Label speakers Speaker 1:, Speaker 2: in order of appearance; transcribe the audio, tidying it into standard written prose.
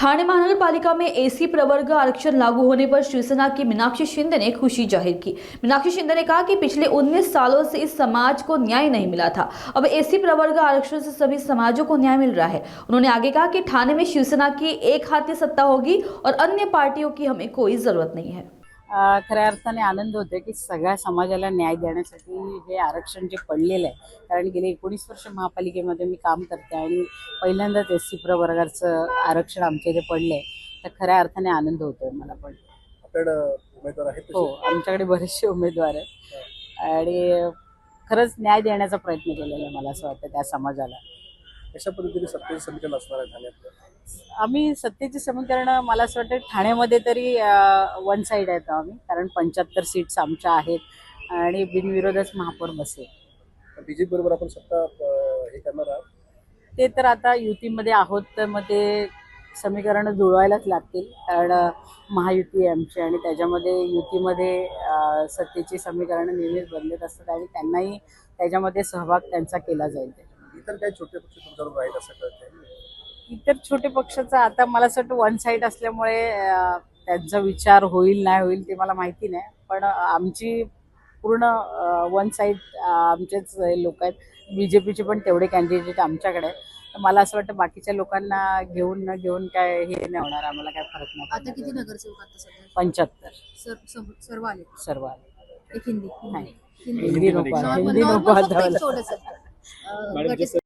Speaker 1: ठाणे महानगरपालिका में एसी प्रवर्ग आरक्षण लागू होने पर शिवसेना की मीनाक्षी शिंदे ने खुशी जाहिर की। मीनाक्षी शिंदे ने कहा कि पिछले 19 सालों से इस समाज को न्याय नहीं मिला था, अब एसी प्रवर्ग आरक्षण से सभी समाजों को न्याय मिल रहा है। उन्होंने आगे कहा कि ठाणे में शिवसेना की एक हाती सत्ता होगी और अन्य पार्टियों की हमें कोई जरूरत नहीं है।
Speaker 2: खऱ्या अर्थाने आनंद होतोय की सगळ्या समाजाला न्याय देण्यासाठी हे आरक्षण जे पडलेलं आहे, कारण गेले 19 वर्ष महापालिकेमध्ये मी काम करते आणि पहिल्यांदाच एससी प्रवर्गाचं आरक्षण आमच्या इथे पडलंय, तर खऱ्या अर्थाने आनंद होतोय मला पण।
Speaker 3: आपल्याकडे उमेदवार आहेत?
Speaker 2: हो, आमच्याकडे बरेचसे उमेदवार आहेत आणि खरंच न्याय देण्याचा प्रयत्न केलेला आहे मला असं वाटतं त्या समाजाला।
Speaker 3: कशा पद्धतीने सत्तेचे समीकरण असणार आहे ठाण्यात?
Speaker 2: आम्ही सत्तेचे समीकरण मला असं वाटतं ठाण्यामध्ये तरी वन साईड आहेत आम्ही, कारण 75 सीट्स आमच्या आहेत आणि बिनविरोधच महापौर बसेल।
Speaker 3: बीजेपी बरोबर आपण सत्ता हे करणार आहात?
Speaker 2: ते तर आता युतीमध्ये आहोत तर मग ते समीकरण जुळवायलाच लागतील, कारण महायुती आहे आमची आणि त्याच्यामध्ये युतीमध्ये सत्तेची समीकरणं नेहमीच बदलत असतात आणि त्यांनाही त्याच्यामध्ये सहभाग त्यांचा केला जाईल।
Speaker 3: इतर काही छोटे पक्ष तुमच्यावर राहील असं कळतंय?
Speaker 2: इतर छोटे पक्षाचा आता मला असं वाटतं वन साईड असल्यामुळे त्यांचा विचार होईल नाही होईल ते मला माहिती नाही, पण आमची पूर्ण वन साईड आमचेच लोक आहेत। बीजेपीचे पण तेवढे कॅन्डिडेट आमच्याकडे आहेत, तर मला असं वाटतं बाकीच्या लोकांना घेऊन न घेऊन काय हे नाही होणार, आम्हाला काय फरक नाही।
Speaker 4: आता किती नगरसेवक आता सध्या?
Speaker 2: 75
Speaker 4: सर्व आले?
Speaker 2: सर्व आले।
Speaker 4: एक हिंदी
Speaker 2: नाही,
Speaker 4: हिंदी
Speaker 2: हिंदी नको
Speaker 4: नॉर्मल
Speaker 2: हिंदी नको
Speaker 4: फक्त
Speaker 2: आता
Speaker 4: एक थोडंसं.